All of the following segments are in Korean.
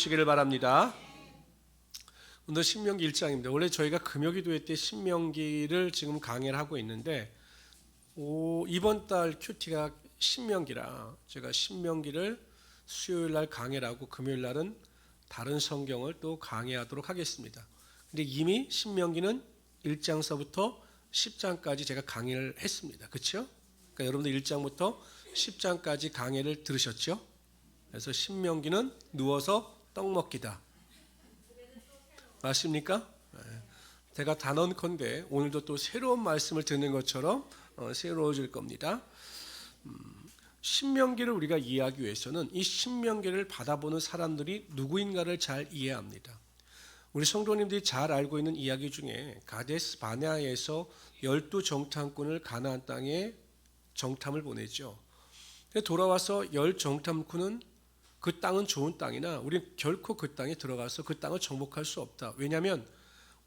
되시기를 바랍니다. 오늘 신명기 1장입니다. 원래 저희가 금요기도회 때 신명기를 지금 강의를 하고 있는데 이번 달 큐티가 신명기라 제가 신명기를 수요일 날 강의를 하고 금요일 날은 다른 성경을 또 강의하도록 하겠습니다. 근데 이미 신명기는 1장서부터 10장까지 제가 강의를 했습니다. 그렇죠? 그러니까 여러분들 1장부터 10장까지 강의를 들으셨죠? 그래서 신명기는 누워서 떡 먹기다. 맞습니까? 제가 단언컨대 오늘도 또 새로운 말씀을 듣는 것처럼 새로워질 겁니다. 신명기를 우리가 이해하기 위해서는 이 신명기를 받아보는 사람들이 누구인가를 잘 이해합니다. 우리 성도님들이 잘 알고 있는 이야기 중에 가데스 바네아에서 12정탐꾼을 가나안 땅에 정탐을 보내죠. 돌아와서 10정탐꾼은 그 땅은 좋은 땅이나 우리는 결코 그 땅에 들어가서 그 땅을 정복할 수 없다. 왜냐하면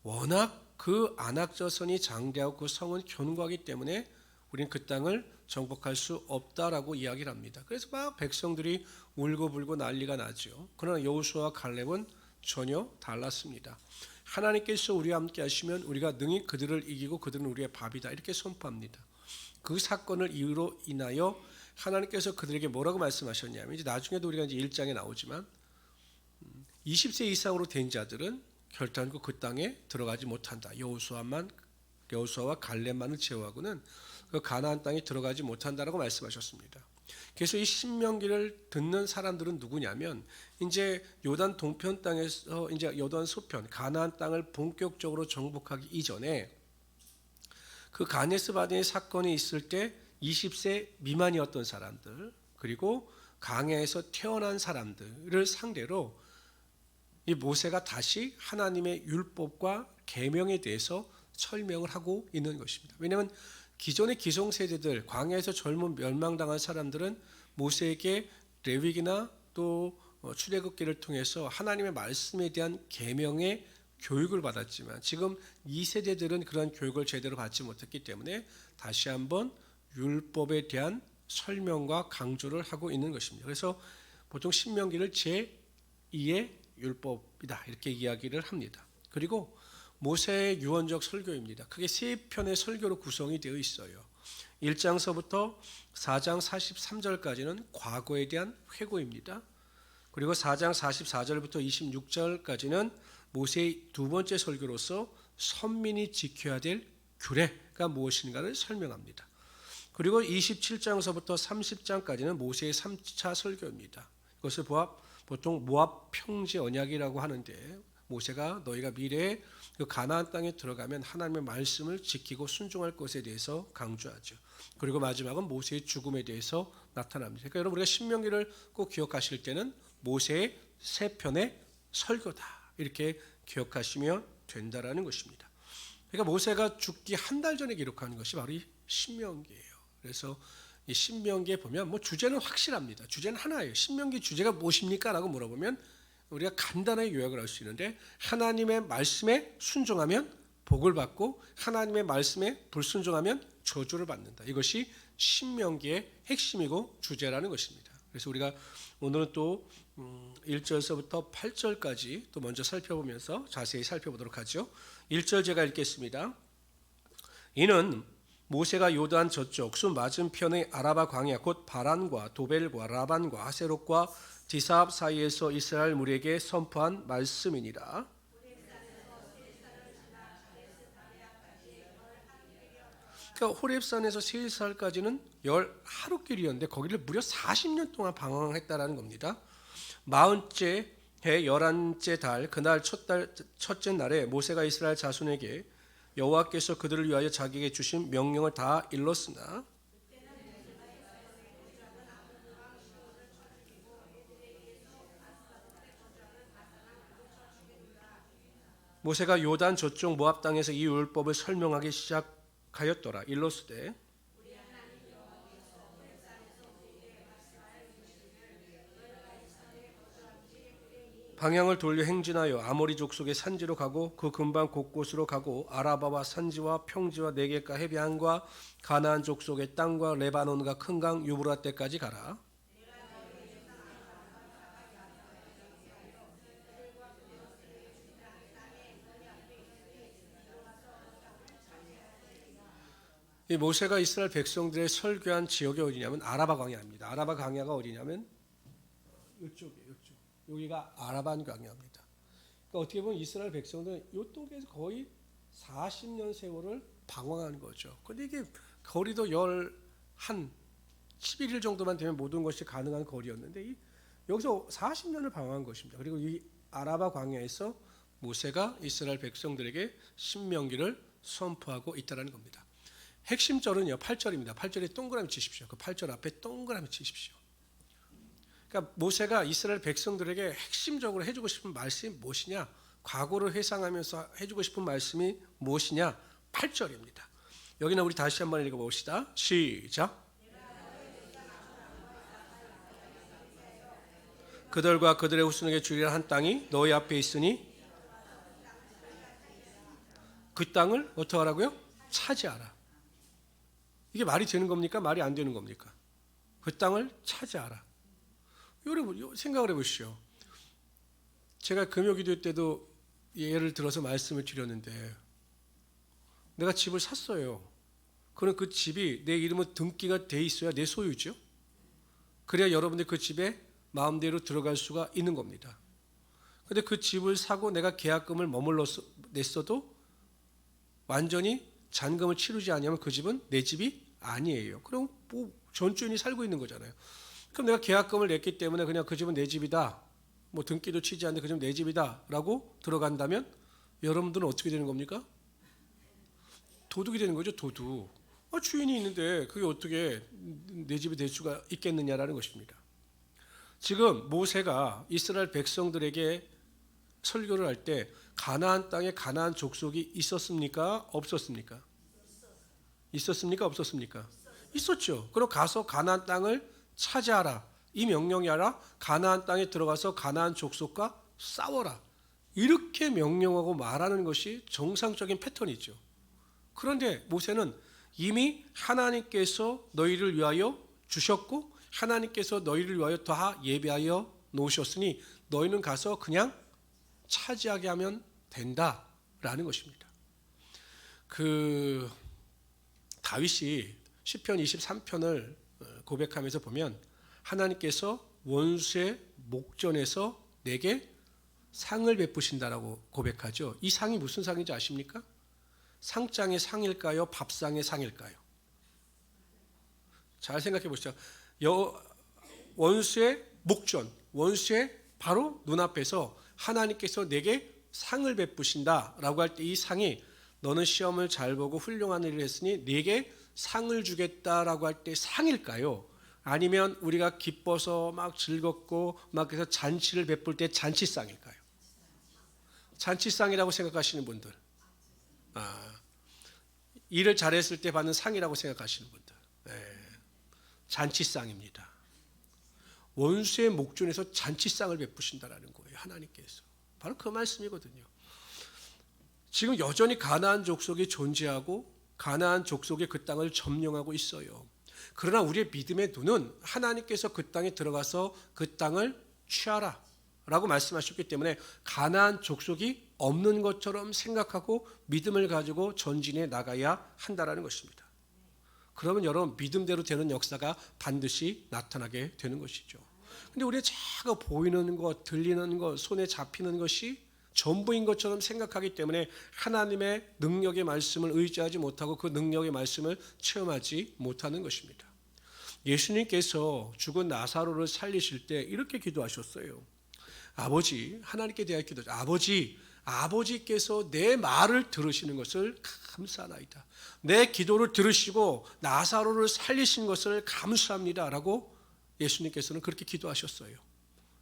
워낙 그 안악저선이 장대하고 그 성은 견고하기 때문에 우리는 그 땅을 정복할 수 없다라고 이야기를 합니다. 그래서 막 백성들이 울고불고 난리가 나죠. 그러나 여호수아와 칼렙은 전혀 달랐습니다. 하나님께서 우리와 함께 하시면 우리가 능히 그들을 이기고 그들은 우리의 밥이다 이렇게 선포합니다. 그 사건을 이유로 인하여 하나님께서 그들에게 뭐라고 말씀하셨냐면 이제 나중에도 우리가 이제 1장에 나오지만 20세 이상으로 된 자들은 결단코 그 땅에 들어가지 못한다. 여호수아와 갈렙만을 제외하고는 그 가나안 땅에 들어가지 못한다라고 말씀하셨습니다. 그래서 이 신명기를 듣는 사람들은 누구냐면 이제 요단 동편 땅에서 이제 요단 서편 가나안 땅을 본격적으로 정복하기 이전에 그 가데스 바네아 사건이 있을 때 20세 미만이었던 사람들 그리고 광야에서 태어난 사람들을 상대로 이 모세가 다시 하나님의 율법과 계명에 대해서 설명을 하고 있는 것입니다. 왜냐하면 기존의 기성세대들 광야에서 젊은 멸망당한 사람들은 모세에게 레위기나 또 출애굽기를 통해서 하나님의 말씀에 대한 계명의 교육을 받았지만 지금 이 세대들은 그런 교육을 제대로 받지 못했기 때문에 다시 한번 율법에 대한 설명과 강조를 하고 있는 것입니다. 그래서 보통 신명기를 제2의 율법이다 이렇게 이야기를 합니다. 그리고 모세의 유언적 설교입니다. 크게 세 편의 설교로 구성이 되어 있어요. 1장서부터 4장 43절까지는 과거에 대한 회고입니다. 그리고 4장 44절부터 26절까지는 모세의 두 번째 설교로서 선민이 지켜야 될 규례가 무엇인가를 설명합니다. 그리고 27장서부터 30장까지는 모세의 3차 설교입니다. 이것을 보통 모압 평지 언약이라고 하는데 모세가 너희가 미래에 그 가나안 땅에 들어가면 하나님의 말씀을 지키고 순종할 것에 대해서 강조하죠. 그리고 마지막은 모세의 죽음에 대해서 나타납니다. 그러니까 여러분 우리가 신명기를 꼭 기억하실 때는 모세의 세 편의 설교다 이렇게 기억하시면 된다라는 것입니다. 그러니까 모세가 죽기 한 달 전에 기록하는 것이 바로 이 신명기예요. 그래서 이 신명기에 보면 주제는 확실합니다. 주제는 하나예요. 신명기 주제가 무엇입니까? 라고 물어보면 우리가 간단하게 요약을 할 수 있는데 하나님의 말씀에 순종하면 복을 받고 하나님의 말씀에 불순종하면 저주를 받는다. 이것이 신명기의 핵심이고 주제라는 것입니다. 그래서 우리가 오늘은 또 1절서부터 8절까지 또 먼저 살펴보면서 자세히 살펴보도록 하죠. 1절 제가 읽겠습니다. 이는 모세가 요단 저쪽 수 맞은편의 아라바 광야 곧 바란과 도벨과 라반과 하세롯과 디사압 사이에서 이스라엘 무리에게 선포한 말씀이니라. 그러니까 호렙산에서 세일사까지는 10하루길이었는데 거기를 무려 40년 동안 방황했다라는 겁니다. 40째 해 11째 달 그날 첫째 날에 모세가 이스라엘 자손에게 여호와께서 그들을 위하여 자기에게 주신 명령을 다 일렀으나 모세가 요단 저쪽 모압 땅에서 이 율법을 설명하기 시작하였더라. 일렀으되 방향을 돌려 행진하여 아모리 족속의 산지로 가고 그 근방 곳곳으로 가고 아라바와 산지와 평지와 네겝과 해변과 가나안 족속의 땅과 레바논과 큰 강 유브라떼까지 가라. 이 모세가 이스라엘 백성들의 설교한 지역이 어디냐면 아라바 광야입니다. 아라바 광야가 어디냐면 이쪽이에요. 이쪽. 여기가 아라반 광야입니다. 그러니까 어떻게 보면 이스라엘 백성들은 이 동네에서 거의 40년 세월을 방황한 거죠. 근데 이게 거리도 11일 정도만 되면 모든 것이 가능한 거리였는데 여기서 40년을 방황한 것입니다. 그리고 이 아라바 광야에서 모세가 이스라엘 백성들에게 신명기를 선포하고 있다는 겁니다. 핵심 절은요 8절입니다. 8절에 동그라미 치십시오. 그 8절 앞에 동그라미 치십시오. 그러니까 모세가 이스라엘 백성들에게 핵심적으로 해주고 싶은 말씀이 무엇이냐? 과거를 회상하면서 해주고 싶은 말씀이 무엇이냐? 8절입니다. 여기는 우리 다시 한번 읽어봅시다. 시작. 그들과 그들의 후손에게 주리라 한 땅이 너희 앞에 있으니 그 땅을 어떻게 하라고요? 차지하라. 이게 말이 되는 겁니까? 말이 안 되는 겁니까? 그 땅을 차지하라. 여러분 생각을 해보시죠. 제가 금요기도 때도 예를 들어서 말씀을 드렸는데 내가 집을 샀어요. 그럼 그 집이 내 이름으로 등기가 돼 있어야 내 소유죠. 그래야 여러분들 그 집에 마음대로 들어갈 수가 있는 겁니다. 그런데 그 집을 사고 내가 계약금을 냈어도 완전히 잔금을 치르지 않으면 그 집은 내 집이 아니에요. 그럼 뭐 전주인이 살고 있는 거잖아요. 그럼 내가 계약금을 냈기 때문에 그냥 그 집은 내 집이다. 뭐 등기도 치지 않는데 그 집은 내 집이다 라고 들어간다면 여러분들은 어떻게 되는 겁니까? 도둑이 되는 거죠. 도둑. 주인이 있는데 그게 어떻게 내 집이 될 수가 있겠느냐라는 것입니다. 지금 모세가 이스라엘 백성들에게 설교를 할 때 가나안 땅에 가나안 족속이 있었습니까? 없었습니까? 있었습니까? 없었습니까? 있었죠. 그럼 가서 가나안 땅을 차지하라. 이 명령이 아니라 가나안 땅에 들어가서 가나안 족속과 싸워라. 이렇게 명령하고 말하는 것이 정상적인 패턴이죠. 그런데 모세는 이미 하나님께서 너희를 위하여 주셨고 하나님께서 너희를 위하여 다 예비하여 놓으셨으니 너희는 가서 그냥 차지하게 하면 된다라는 것입니다. 다윗이 시편 23편을 고백하면서 보면 하나님께서 원수의 목전에서 내게 상을 베푸신다라고 고백하죠. 이 상이 무슨 상인지 아십니까? 상장의 상일까요? 밥상의 상일까요? 잘 생각해 보시죠. 원수의 목전, 원수의 바로 눈앞에서 하나님께서 내게 상을 베푸신다라고 할 때 이 상이 너는 시험을 잘 보고 훌륭한 일을 했으니 네게 상을 주겠다라고 할 때 상일까요? 아니면 우리가 기뻐서 막 즐겁고 막 그래서 잔치를 베풀 때 잔치상일까요? 잔치상이라고 생각하시는 분들, 일을 잘했을 때 받는 상이라고 생각하시는 분들, 잔치상입니다. 원수의 목전에서 잔치상을 베푸신다라는 거예요. 하나님께서 바로 그 말씀이거든요. 지금 여전히 가나안 족속이 존재하고 가나안 족속이 그 땅을 점령하고 있어요. 그러나 우리의 믿음의 눈은 하나님께서 그 땅에 들어가서 그 땅을 취하라 라고 말씀하셨기 때문에 가나안 족속이 없는 것처럼 생각하고 믿음을 가지고 전진해 나가야 한다는 것입니다. 그러면 여러분 믿음대로 되는 역사가 반드시 나타나게 되는 것이죠. 근데 우리가 자꾸 보이는 것, 들리는 것, 손에 잡히는 것이 전부인 것처럼 생각하기 때문에 하나님의 능력의 말씀을 의지하지 못하고 그 능력의 말씀을 체험하지 못하는 것입니다. 예수님께서 죽은 나사로를 살리실 때 이렇게 기도하셨어요. 아버지, 하나님께 대하여 기도하죠. 아버지께서 내 말을 들으시는 것을 감사하나이다. 내 기도를 들으시고 나사로를 살리신 것을 감사합니다 라고 예수님께서는 그렇게 기도하셨어요.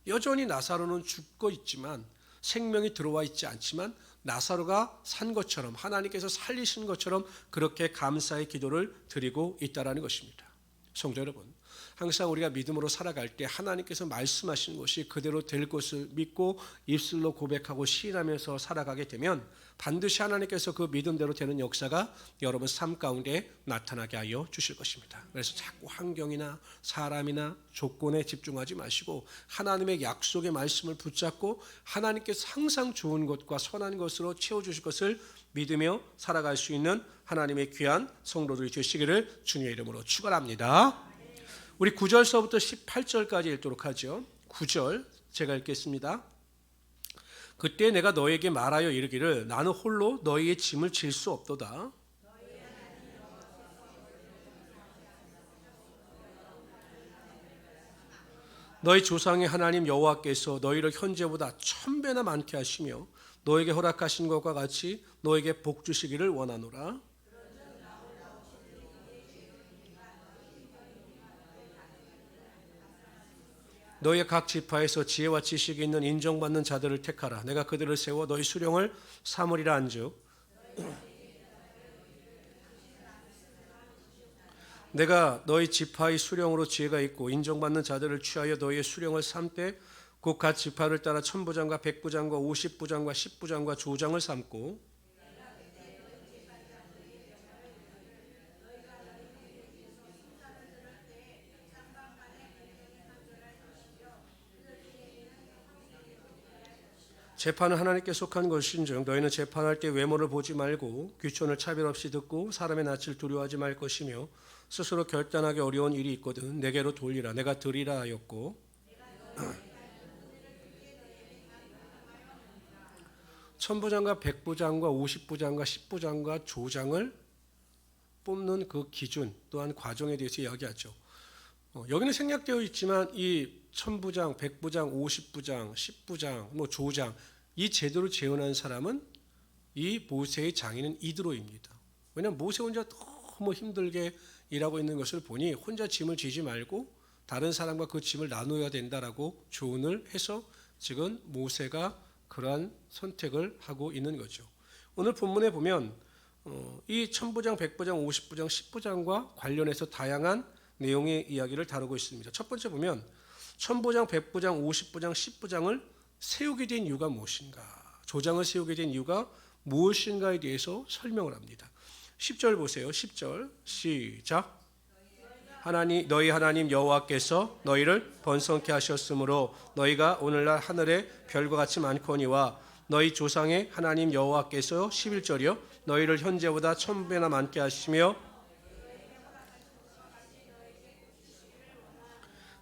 여전히 나사로는 죽고 있지만 생명이 들어와 있지 않지만 나사로가 산 것처럼 하나님께서 살리신 것처럼 그렇게 감사의 기도를 드리고 있다는 것입니다. 성도 여러분, 항상 우리가 믿음으로 살아갈 때 하나님께서 말씀하신 것이 그대로 될 것을 믿고 입술로 고백하고 시인하면서 살아가게 되면 반드시 하나님께서 그 믿음대로 되는 역사가 여러분 삶 가운데 나타나게 하여 주실 것입니다. 그래서 자꾸 환경이나 사람이나 조건에 집중하지 마시고 하나님의 약속의 말씀을 붙잡고 하나님께서 항상 좋은 것과 선한 것으로 채워주실 것을 믿으며 살아갈 수 있는 하나님의 귀한 성도들이 되시기를 주님의 이름으로 축원합니다. 우리 9절서부터 18절까지 읽도록 하죠. 9절 제가 읽겠습니다. 그때 내가 너에게 말하여 이르기를 나는 홀로 너희의 짐을 질 수 없도다. 너희 조상의 하나님 여호와께서 너희를 현재보다 1000배나 많게 하시며 너에게 허락하신 것과 같이 너에게 복 주시기를 원하노라. 너희의 각 지파에서 지혜와 지식이 있는 인정받는 자들을 택하라. 내가 그들을 세워 너희 수령을 삼으리라 한즉 내가 너희 지파의 수령으로 지혜가 있고 인정받는 자들을 취하여 너희의 수령을 삼되 곧 각 지파를 따라 천부장과 백부장과 50부장과 10부장과 조장을 삼고 재판은 하나님께 속한 것인즉 너희는 재판할 때 외모를 보지 말고 귀촌을 차별 없이 듣고 사람의 낯을 두려워하지 말 것이며 스스로 결단하기 어려운 일이 있거든 내게로 돌리라. 내가 들이라 하였고 천부장과 백부장과 50부장과 10부장과 조장을 뽑는 그 기준 또한 과정에 대해서 이야기하죠. 여기는 생략되어 있지만 이 천부장, 백부장, 50부장, 10부장, 조장 이 제도를 재현한 사람은 이 모세의 장인은 이드로입니다. 왜냐하면 모세 혼자 너무 힘들게 일하고 있는 것을 보니 혼자 짐을 지지 말고 다른 사람과 그 짐을 나눠야 된다라고 조언을 해서 지금 모세가 그러한 선택을 하고 있는 거죠. 오늘 본문에 보면 이 천부장, 백부장, 50부장, 10부장과 관련해서 다양한 내용의 이야기를 다루고 있습니다. 첫 번째 보면 천부장, 백부장, 50부장, 10부장을 세우게 된 이유가 무엇인가, 조장을 세우게 된 이유가 무엇인가에 대해서 설명을 합니다. 10절 보세요. 10절 시작. 너희 하나님 여호와께서 너희를 번성케 하셨으므로 너희가 오늘날 하늘의 별과 같이 많거니와 너희 조상의 하나님 여호와께서 11절이요 너희를 현재보다 1000배나 많게 하시며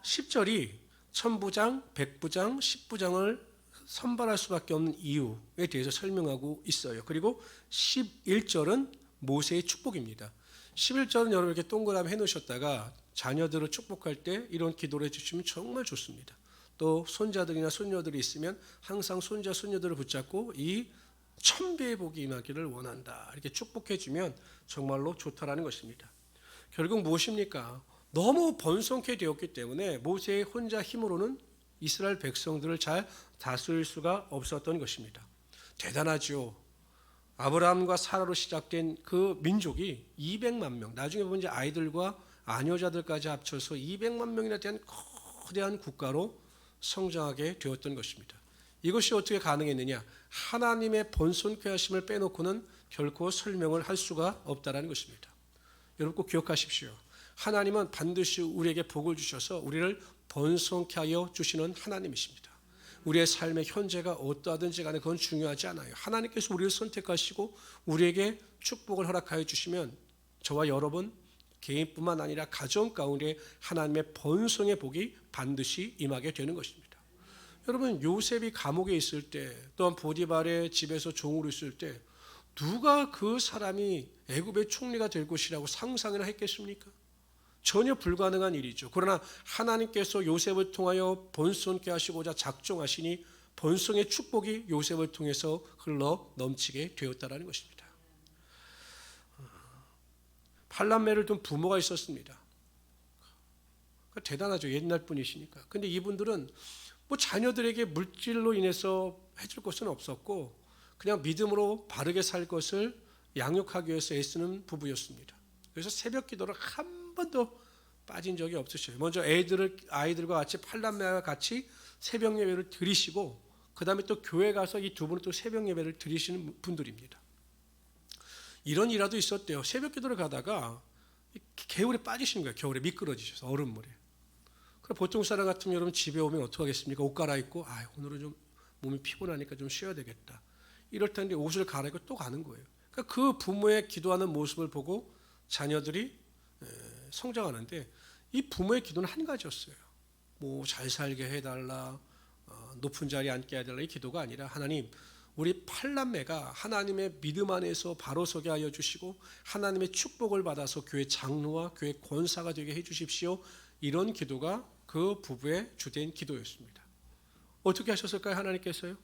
10절이 천부장, 백부장, 10부장을 선발할 수밖에 없는 이유에 대해서 설명하고 있어요. 그리고 11절은 모세의 축복입니다. 11절은 여러분 이렇게 동그라미 해놓으셨다가 자녀들을 축복할 때 이런 기도를 해주시면 정말 좋습니다. 또 손자들이나 손녀들이 있으면 항상 손자, 손녀들을 붙잡고 이 1000배의 복이 임하기를 원한다 이렇게 축복해주면 정말로 좋다라는 것입니다. 결국 무엇입니까? 너무 번성케 되었기 때문에 모세의 혼자 힘으로는 이스라엘 백성들을 잘 다스릴 수가 없었던 것입니다. 대단하죠. 아브라함과 사라로 시작된 그 민족이 200만 명, 나중에 보면 이제 아이들과 아녀자들까지 합쳐서 200만 명이나 된 거대한 국가로 성장하게 되었던 것입니다. 이것이 어떻게 가능했느냐? 하나님의 번성케 하심을 빼놓고는 결코 설명을 할 수가 없다는 것입니다. 여러분 꼭 기억하십시오. 하나님은 반드시 우리에게 복을 주셔서 우리를 번성케 하여 주시는 하나님이십니다. 우리의 삶의 현재가 어떠하든지 간에 그건 중요하지 않아요. 하나님께서 우리를 선택하시고 우리에게 축복을 허락하여 주시면 저와 여러분 개인뿐만 아니라 가정 가운데 하나님의 번성의 복이 반드시 임하게 되는 것입니다. 여러분 요셉이 감옥에 있을 때 또한 보디발의 집에서 종으로 있을 때 누가 그 사람이 애굽의 총리가 될 것이라고 상상이나 했겠습니까? 전혀 불가능한 일이죠. 그러나 하나님께서 요셉을 통하여 번성케 하시고자 작정하시니 번성의 축복이 요셉을 통해서 흘러 넘치게 되었다는 것입니다. 팔람매를 둔 부모가 있었습니다. 대단하죠. 옛날 분이시니까. 근데 이분들은 뭐 자녀들에게 물질로 인해서 해줄 것은 없었고 그냥 믿음으로 바르게 살 것을 양육하기 위해서 애쓰는 부부였습니다. 그래서 새벽 기도를 한 번도 빠진 적이 없으셔요. 먼저 아이들과 같이 팔남매와 같이 새벽 예배를 드리시고 그 다음에 또 교회 가서 이 두 분은 또 새벽 예배를 드리시는 분들입니다. 이런 일화도 있었대요. 새벽 기도를 가다가 개울에 빠지시는 거예요. 겨울에 미끄러지셔서 얼음물에. 그럼 보통 사람 같으면 여러분 집에 오면 어떡하겠습니까? 옷 갈아입고 오늘은 좀 몸이 피곤하니까 좀 쉬어야 되겠다. 이럴 텐데 옷을 갈아입고 또 가는 거예요. 그러니까 그 부모의 기도하는 모습을 보고 자녀들이 성장하는데 이 부모의 기도는 한 가지였어요. 뭐 잘 살게 해달라, 높은 자리에 앉게 해달라 이 기도가 아니라 하나님 우리 팔남매가 하나님의 믿음 안에서 바로 서게 하여 주시고 하나님의 축복을 받아서 교회 장로와 교회 권사가 되게 해 주십시오. 이런 기도가 그 부부의 주된 기도였습니다. 어떻게 하셨을까요? 하나님께서요?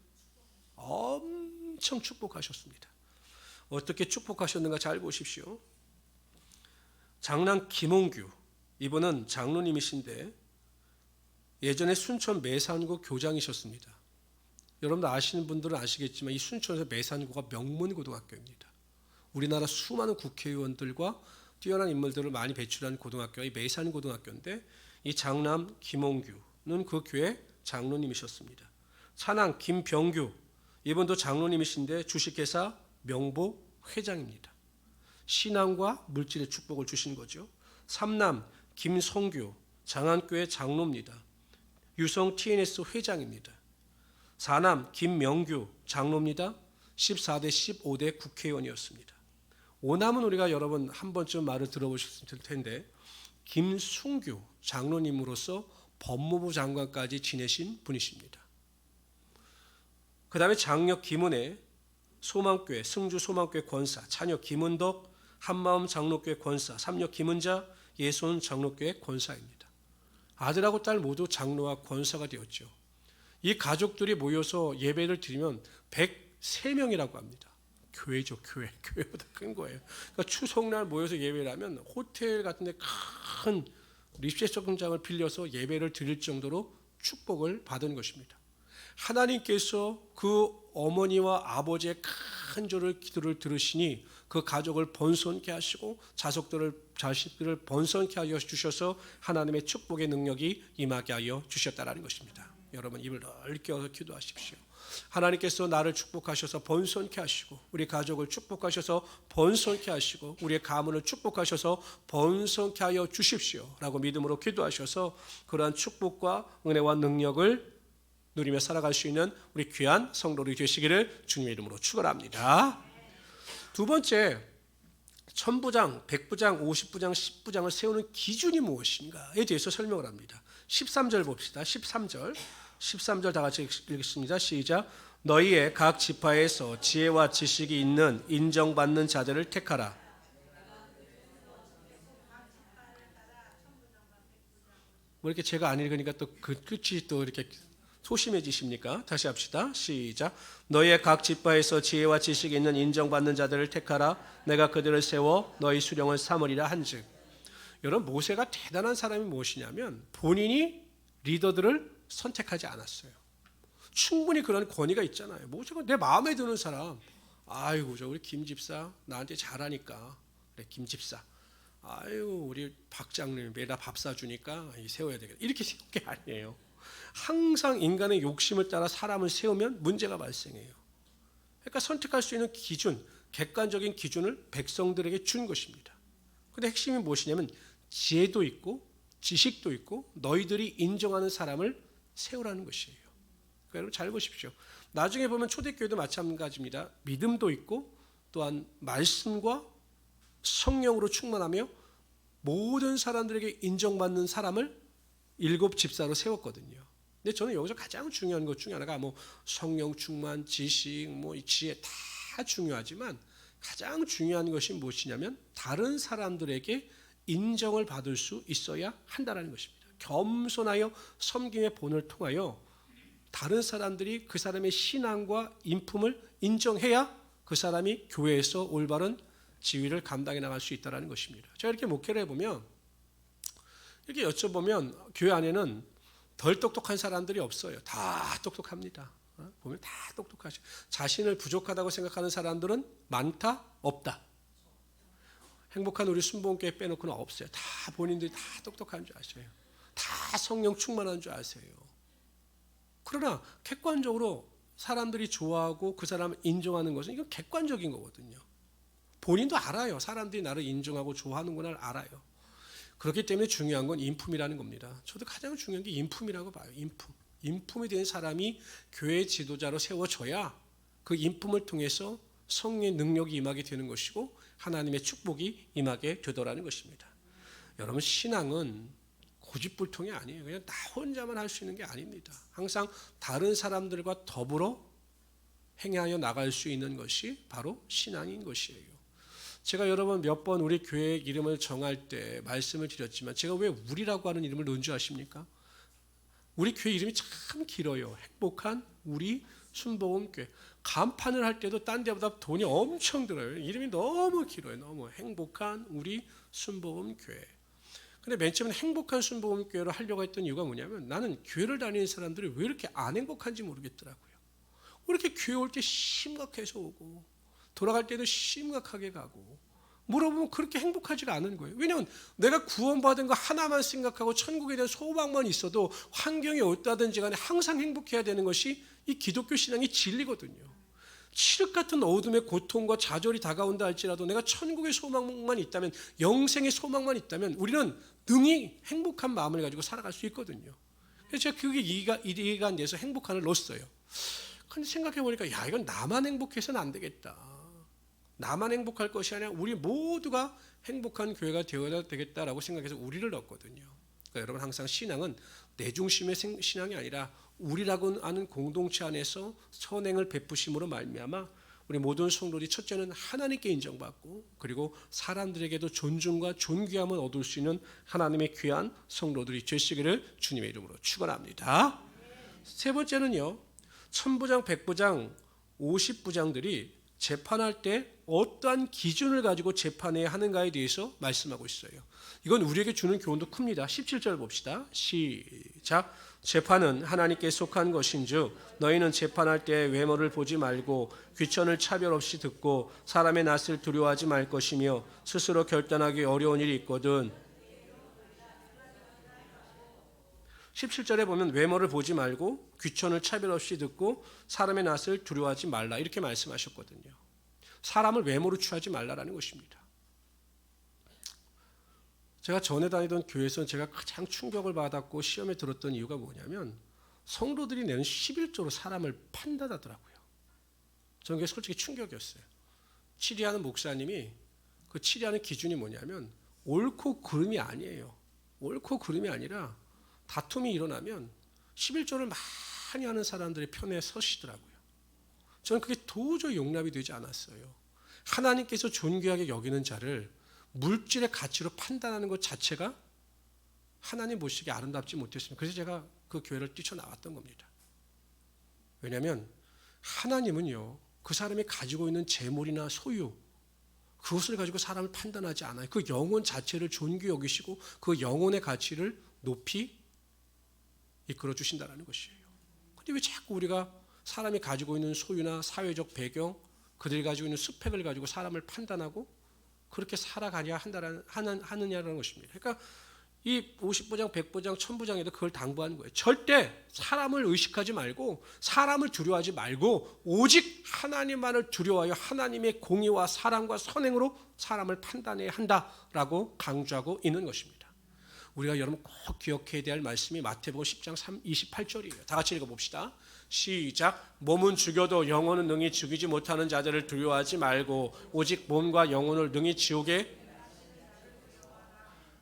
엄청 축복하셨습니다. 어떻게 축복하셨는가 잘 보십시오. 장남 김홍규, 이분은 장로님이신데 예전에 순천 매산고 교장이셨습니다. 여러분들 아시는 분들은 아시겠지만 이 순천에서 매산고가 명문고등학교입니다. 우리나라 수많은 국회의원들과 뛰어난 인물들을 많이 배출한 고등학교가 이 매산고등학교인데 이 장남 김홍규는 그 교회 장로님이셨습니다. 차남 김병규, 이분도 장로님이신데 주식회사 명보 회장입니다. 신앙과 물질의 축복을 주신 거죠. 삼남 김성규, 장안교회 장로입니다. 유성 TNS 회장입니다. 사남 김명규 장로입니다. 14대 15대 국회의원이었습니다. 오남은 우리가 여러분 한 번쯤 말을 들어보셨을 텐데 김순규 장로님으로서 법무부 장관까지 지내신 분이십니다. 그 다음에 장녀 김은혜 소망교회 승주 소망교회 권사, 차녀 김은덕 한마음 장로교회 권사, 삼녀 김은자 예손 장로교회 권사입니다. 아들하고 딸 모두 장로와 권사가 되었죠. 이 가족들이 모여서 예배를 드리면 103명이라고 합니다. 교회죠, 교회보다 큰 거예요. 그러니까 추석날 모여서 예배를 하면 호텔 같은 데 큰 리셉션장을 빌려서 예배를 드릴 정도로 축복을 받은 것입니다. 하나님께서 그 어머니와 아버지의 간절한 기도를 들으시니 그 가족을 번성케 하시고 자식들을 번성케 하여 주셔서 하나님의 축복의 능력이 임하게 하여 주셨다라는 것입니다. 여러분 입을 넓게 열어 기도하십시오. 하나님께서 나를 축복하셔서 번성케 하시고 우리 가족을 축복하셔서 번성케 하시고 우리의 가문을 축복하셔서 번성케 하여 주십시오 라고 믿음으로 기도하셔서 그러한 축복과 은혜와 능력을 누리며 살아갈 수 있는 우리 귀한 성도들이 되시기를 주님의 이름으로 축원합니다. 두 번째, 1000부장, 100부장, 50부장, 10부장을 세우는 기준이 무엇인가에 대해서 설명을 합니다. 13절 봅시다. 13절 다 같이 읽겠습니다. 시작. 너희의 각 지파에서 지혜와 지식이 있는 인정받는 자들을 택하라. 뭐 이렇게 제가 안 읽으니까 또 그 끝이 또 이렇게 소심해지십니까? 다시 합시다. 시작. 너희의 각 지파에서 지혜와 지식이 있는 인정받는 자들을 택하라. 내가 그들을 세워 너희 수령을 삼으리라 한즉. 여러분 모세가 대단한 사람이 무엇이냐면 본인이 리더들을 선택하지 않았어요. 충분히 그런 권위가 있잖아요. 모세가 내 마음에 드는 사람, 아이고 저 우리 김 집사 나한테 잘하니까 그래 김 집사, 아이고 우리 박 장로님 매일 밥 사주니까 세워야 되겠다 이렇게 세운 게 아니에요. 항상 인간의 욕심을 따라 사람을 세우면 문제가 발생해요. 그러니까 선택할 수 있는 기준, 객관적인 기준을 백성들에게 준 것입니다. 그런데 핵심이 무엇이냐면 지혜도 있고 지식도 있고 너희들이 인정하는 사람을 세우라는 것이에요. 그러니까 여러분 잘 보십시오. 나중에 보면 초대교회도 마찬가지입니다. 믿음도 있고 또한 말씀과 성령으로 충만하며 모든 사람들에게 인정받는 사람을 7 집사로 세웠거든요. 근데 저는 여기서 가장 중요한 것 중에 하나가 뭐 성령 충만, 지식, 뭐 지혜 다 중요하지만 가장 중요한 것이 무엇이냐면 다른 사람들에게 인정을 받을 수 있어야 한다는 것입니다. 겸손하여 섬김의 본을 통하여 다른 사람들이 그 사람의 신앙과 인품을 인정해야 그 사람이 교회에서 올바른 지위를 감당해 나갈 수 있다는 것입니다. 제가 이렇게 목회를 해보면 이렇게 여쭤보면 교회 안에는 덜 똑똑한 사람들이 없어요. 다 똑똑합니다. 보면 다 똑똑하죠. 자신을 부족하다고 생각하는 사람들은 많다? 없다? 행복한 우리 순복음교회 빼놓고는 없어요. 다 본인들이 다 똑똑한 줄 아세요. 다 성령 충만한 줄 아세요. 그러나 객관적으로 사람들이 좋아하고 그 사람을 인정하는 것은 이건 객관적인 거거든요. 본인도 알아요. 사람들이 나를 인정하고 좋아하는구나 알아요. 그렇기 때문에 중요한 건 인품이라는 겁니다. 저도 가장 중요한 게 인품이라고 봐요. 인품. 인품이 된 사람이 교회 지도자로 세워져야 그 인품을 통해서 성령의 능력이 임하게 되는 것이고 하나님의 축복이 임하게 되더라는 것입니다. 여러분, 신앙은 고집불통이 아니에요. 그냥 나 혼자만 할 수 있는 게 아닙니다. 항상 다른 사람들과 더불어 행하여 나갈 수 있는 것이 바로 신앙인 것이에요. 제가 여러 번 몇 번 우리 교회 이름을 정할 때 말씀을 드렸지만 제가 왜 우리라고 하는 이름을 넣은 줄 아십니까? 우리 교회 이름이 참 길어요. 행복한 우리 순복음교회. 간판을 할 때도 딴 데보다 돈이 엄청 들어요. 이름이 너무 길어요. 너무 행복한 우리 순복음교회. 근데 맨 처음에 행복한 순복음교회로 하려고 했던 이유가 뭐냐면 나는 교회를 다니는 사람들이 왜 이렇게 안 행복한지 모르겠더라고요. 왜 이렇게 교회 올 때 심각해서 오고 돌아갈 때도 심각하게 가고 물어보면 그렇게 행복하지가 않은 거예요. 왜냐하면 내가 구원받은 거 하나만 생각하고 천국에 대한 소망만 있어도 환경이 어떠하든지 간에 항상 행복해야 되는 것이 이 기독교 신앙의 진리거든요. 칠흑 같은 어둠의 고통과 좌절이 다가온다 할지라도 내가 천국의 소망만 있다면, 영생의 소망만 있다면 우리는 능히 행복한 마음을 가지고 살아갈 수 있거든요. 그래서 제가 그게 이해가 안 돼서 행복한을 넣었어요. 근데 생각해 보니까 야, 이건 나만 행복해서는 안 되겠다. 나만 행복할 것이 아니라 우리 모두가 행복한 교회가 되어야 되겠다라고 생각해서 우리를 넣었거든요. 그러니까 여러분, 항상 신앙은 내 중심의 신앙이 아니라 우리라고 하는 공동체 안에서 선행을 베푸심으로 말미암아 우리 모든 성도들이 첫째는 하나님께 인정받고 그리고 사람들에게도 존중과 존귀함을 얻을 수 있는 하나님의 귀한 성도들이 되시기를 주님의 이름으로 축원합니다. 세 번째는요, 천부장, 백부장, 50부장들이 재판할 때 어떠한 기준을 가지고 재판해야 하는가에 대해서 말씀하고 있어요. 이건 우리에게 주는 교훈도 큽니다. 17절 봅시다. 시작. 재판은 하나님께 속한 것인즉 너희는 재판할 때 외모를 보지 말고 귀천을 차별 없이 듣고 사람의 낯을 두려워하지 말 것이며 스스로 결단하기 어려운 일이 있거든. 17절에 보면 외모를 보지 말고 귀천을 차별 없이 듣고 사람의 낯을 두려워하지 말라 이렇게 말씀하셨거든요. 사람을 외모로 취하지 말라라는 것입니다. 제가 전에 다니던 교회에서는 제가 가장 충격을 받았고 시험에 들었던 이유가 뭐냐면 성도들이 내는 11조로 사람을 판단하더라고요. 저는 그게 솔직히 충격이었어요. 치리하는 목사님이 그 치리하는 기준이 뭐냐면 옳고 그름이 아니에요. 옳고 그름이 아니라 다툼이 일어나면 11조를 많이 하는 사람들의 편에 서시더라고요. 저는 그게 도저히 용납이 되지 않았어요. 하나님께서 존귀하게 여기는 자를 물질의 가치로 판단하는 것 자체가 하나님 보시기에 아름답지 못했습니다. 그래서 제가 그 교회를 뛰쳐나왔던 겁니다. 왜냐하면 하나님은요, 그 사람이 가지고 있는 재물이나 소유, 그것을 가지고 사람을 판단하지 않아요. 그 영혼 자체를 존귀 여기시고 그 영혼의 가치를 높이 이끌어 주신다는 것이에요. 그런데 왜 자꾸 우리가 사람이 가지고 있는 소유나 사회적 배경, 그들이 가지고 있는 스펙을 가지고 사람을 판단하고 그렇게 살아가냐 하느냐라는 것입니다. 그러니까 이 50부장, 100부장, 1000부장에도 그걸 당부하는 거예요. 절대 사람을 의식하지 말고 사람을 두려워하지 말고 오직 하나님만을 두려워하여 하나님의 공의와 사랑과 선행으로 사람을 판단해야 한다라고 강조하고 있는 것입니다. 우리가 여러분 꼭 기억해야 될 말씀이 마태복음 10장 28절이에요. 다 같이 읽어봅시다. 시작. 몸은 죽여도 영혼은 능히 죽이지 못하는 자들을 두려워하지 말고 오직 몸과 영혼을 능히 지옥에.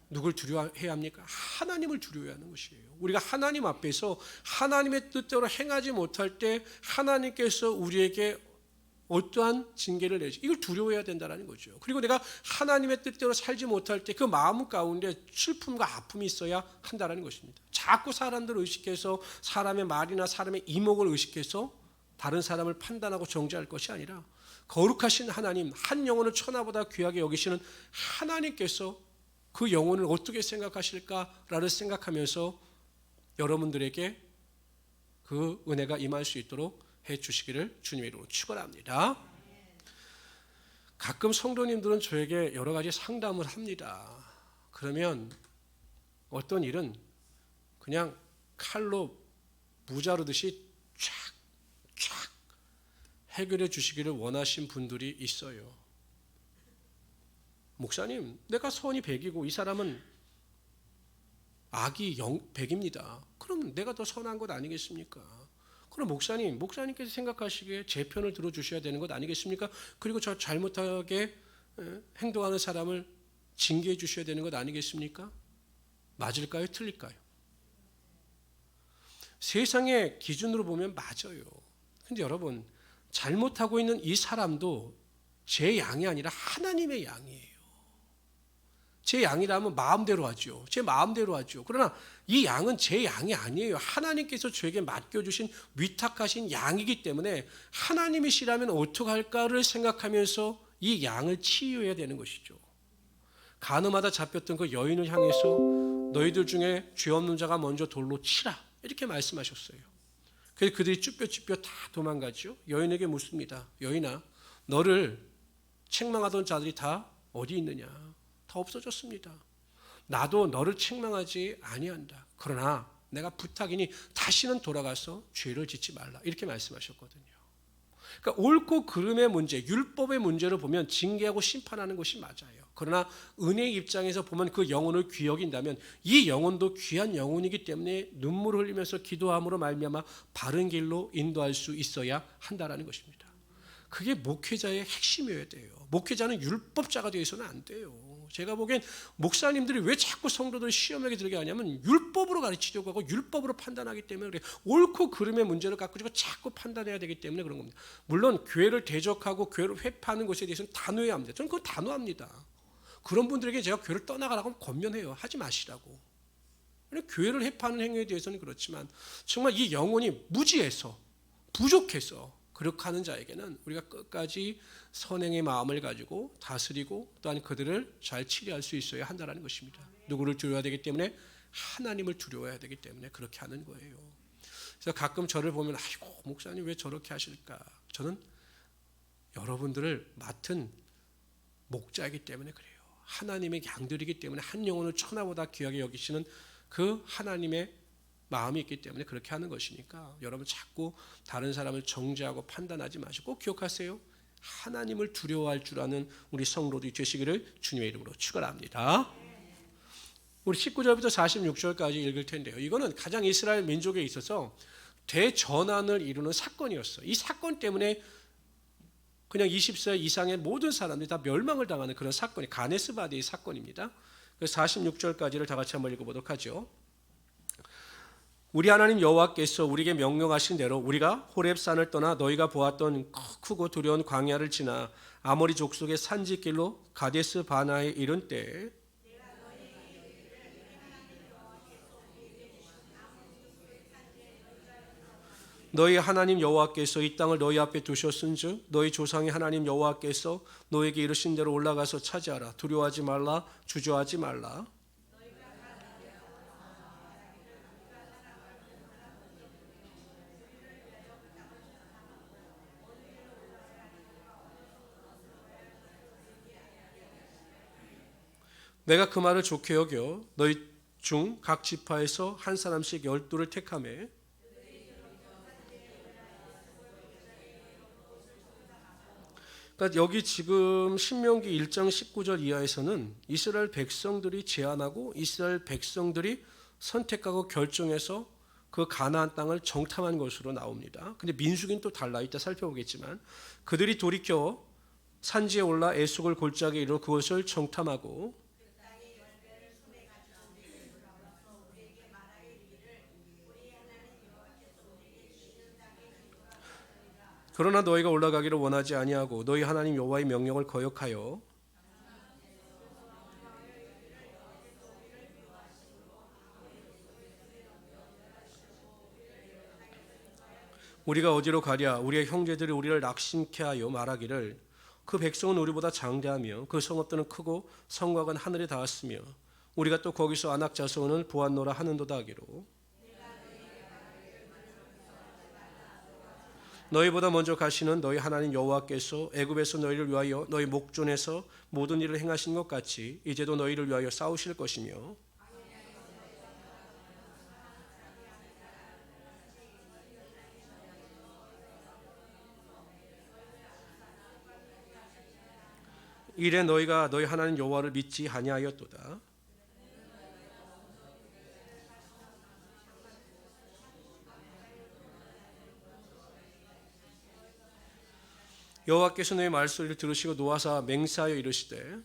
누굴 두려워해야 합니까? 하나님을 두려워해야 하는 것이에요. 우리가 하나님 앞에서 하나님의 뜻대로 행하지 못할 때 하나님께서 우리에게 어떠한 징계를 내지, 이걸 두려워해야 된다는 거죠. 그리고 내가 하나님의 뜻대로 살지 못할 때 그 마음 가운데 슬픔과 아픔이 있어야 한다는 것입니다. 자꾸 사람들을 의식해서 사람의 말이나 사람의 이목을 의식해서 다른 사람을 판단하고 정죄할 것이 아니라 거룩하신 하나님, 한 영혼을 천하보다 귀하게 여기시는 하나님께서 그 영혼을 어떻게 생각하실까라를 생각하면서 여러분들에게 그 은혜가 임할 수 있도록 해 주시기를 주님의 이름으로 축원합니다. 가끔 성도님들은 저에게 여러 가지 상담을 합니다. 그러면 어떤 일은 그냥 칼로 무자르듯이 쫙쫙 해결해 주시기를 원하신 분들이 있어요. 목사님, 내가 선이 100이고 이 사람은 악이 100입니다. 그럼 내가 더 선한 것 아니겠습니까? 그럼 목사님께서 생각하시기에 제 편을 들어주셔야 되는 것 아니겠습니까? 그리고 저 잘못하게 행동하는 사람을 징계해 주셔야 되는 것 아니겠습니까? 맞을까요? 틀릴까요? 세상의 기준으로 보면 맞아요. 근데 여러분, 잘못하고 있는 이 사람도 제 양이 아니라 하나님의 양이에요. 제 양이라면 마음대로 하죠. 제 마음대로 하죠. 그러나 이 양은 제 양이 아니에요. 하나님께서 저에게 맡겨주신 위탁하신 양이기 때문에 하나님이시라면 어떡할까를 생각하면서 이 양을 치유해야 되는 것이죠. 가늠하다 잡혔던 그 여인을 향해서 너희들 중에 죄 없는 자가 먼저 돌로 치라 이렇게 말씀하셨어요. 그래서 그들이 쭈뼛쭈뼛 다 도망가죠. 여인에게 묻습니다. 여인아, 너를 책망하던 자들이 다 어디 있느냐? 다 없어졌습니다. 나도 너를 책망하지 아니한다. 그러나 내가 부탁이니 다시는 돌아가서 죄를 짓지 말라. 이렇게 말씀하셨거든요. 그러니까 옳고 그름의 문제, 율법의 문제를 보면 징계하고 심판하는 것이 맞아요. 그러나 은혜의 입장에서 보면 그 영혼을 귀히 여긴다면 이 영혼도 귀한 영혼이기 때문에 눈물을 흘리면서 기도함으로 말미암아 바른 길로 인도할 수 있어야 한다라는 것입니다. 그게 목회자의 핵심이어야 돼요. 목회자는 율법자가 되어서는 안 돼요. 제가 보기엔 목사님들이 왜 자꾸 성도들 시험하게 들게 하냐면 율법으로 가르치려고 하고 율법으로 판단하기 때문에 그래요. 옳고 그름의 문제를 갖고 자꾸 판단해야 되기 때문에 그런 겁니다. 물론 교회를 대적하고 교회를 회파하는 것에 대해서는 단호해야 합니다. 저는 그건 단호합니다. 그런 분들에게 제가 교회를 떠나가라고 권면해요. 하지 마시라고. 교회를 회파하는 행위에 대해서는 그렇지만 정말 이 영혼이 무지해서 부족해서 그렇게 하는 자에게는 우리가 끝까지 선행의 마음을 가지고 다스리고 또한 그들을 잘 치료할 수 있어야 한다는 것입니다. 누구를 두려워야 되기 때문에 하나님을 두려워해야 되기 때문에 그렇게 하는 거예요. 그래서 가끔 저를 보면 아이고 목사님 왜 저렇게 하실까? 저는 여러분들을 맡은 목자이기 때문에 그래요. 하나님의 양들이기 때문에 한 영혼을 천하보다 귀하게 여기시는 그 하나님의 마음이 있기 때문에 그렇게 하는 것이니까 여러분 자꾸 다른 사람을 정죄하고 판단하지 마시고 꼭 기억하세요. 하나님을 두려워할 줄 아는 우리 성도들이 되시기를 주님의 이름으로 축원합니다. 우리 19절부터 46절까지 읽을 텐데요. 이거는 가장 이스라엘 민족에 있어서 대전환을 이루는 사건이었어요. 이 사건 때문에 그냥 20세 이상의 모든 사람들이 다 멸망을 당하는 그런 사건이 가네스 바디의 사건입니다. 46절까지를 다 같이 한번 읽어보도록 하죠. 우리 하나님 여호와께서 우리에게 명령하신 대로 우리가 호렙산을 떠나 너희가 보았던 크고 두려운 광야를 지나 아모리 족속의 산지길로 가데스 바나에 이른 때에 너희 하나님 여호와께서 이 땅을 너희 앞에 두셨은즉 너희 조상의 하나님 여호와께서 너에게 이르신 대로 올라가서 차지하라. 두려워하지 말라. 주저하지 말라. 내가 그 말을 좋게 여겨 너희 중 각 지파에서 한 사람씩 12를 택하매 그러니까 여기 지금 신명기 1장 19절 이하에서는 이스라엘 백성들이 제안하고 이스라엘 백성들이 선택하고 결정해서 그 가나안 땅을 정탐한 것으로 나옵니다. 근데 민수기는 또 달라. 이따 살펴보겠지만 그들이 돌이켜 산지에 올라 에숙을 골짜기에 이르러 그것을 정탐하고 그러나 너희가 올라가기를 원하지 아니하고 너희 하나님 여호와의 명령을 거역하여 우리가 어디로 가랴 우리의 형제들이 우리를 낙심케 하여 말하기를 그 백성은 우리보다 장대하며 그 성읍들은 크고 성곽은 하늘에 닿았으며 우리가 또 거기서 아낙 자손을 보았노라 하는도다 하기로 너희보다 먼저 가시는 너희 하나님 여호와께서 애굽에서 너희를 위하여 너희 목전에서 모든 일을 행하신 것 같이 이제도 너희를 위하여 싸우실 것이며 이래 너희가 너희 하나님 여호와를 믿지 아니하였도다. 여호와께서 너희 말소리를 들으시고 노하사 맹세하여 이르시되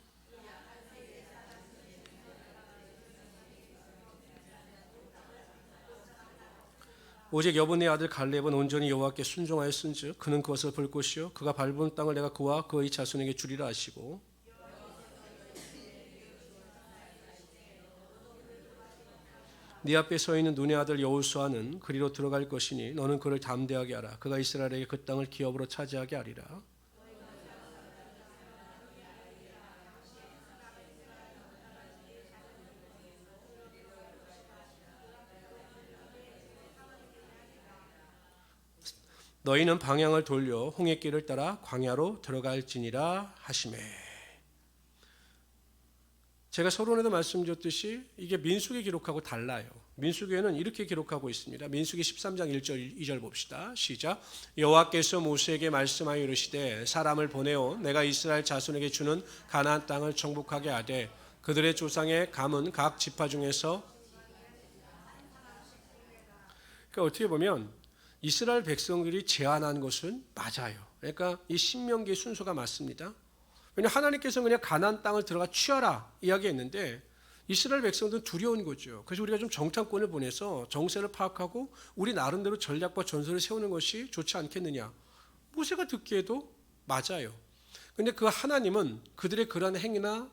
오직 여분의 아들 갈렙은 온전히 여호와께 순종하였은즉 그는 그것을 볼 것이요 그가 밟은 땅을 내가 그와 그의 자손에게 주리라 하시고 네 앞에 서 있는 눈의 아들 여호수아는 그리로 들어갈 것이니 너는 그를 담대하게 하라. 그가 이스라엘에게 그 땅을 기업으로 차지하게 하리라. 너희는 방향을 돌려 홍해길을 따라 광야로 들어갈지니라 하시매. 제가 서론에도 말씀드렸듯이 이게 민수기 기록하고 달라요. 민수기에는 이렇게 기록하고 있습니다. 민수기 13장 1절 2절 봅시다. 시작. 여호와께서 모세에게 말씀하여 이르시되 사람을 보내어 내가 이스라엘 자손에게 주는 가나안 땅을 정복하게 하되 그들의 조상의 감은 각 지파 중에서 그러니까 어떻게 보면 이스라엘 백성들이 제안한 것은 맞아요. 그러니까 이 신명기의 순서가 맞습니다. 왜냐하면 하나님께서 그냥 가나안 땅을 들어가 취하라 이야기했는데 이스라엘 백성들은 두려운 거죠. 그래서 우리가 좀 정탐꾼을 보내서 정세를 파악하고 우리 나름대로 전략과 전술을 세우는 것이 좋지 않겠느냐. 모세가 듣기에도 맞아요. 그런데 그 하나님은 그들의 그러한 행위나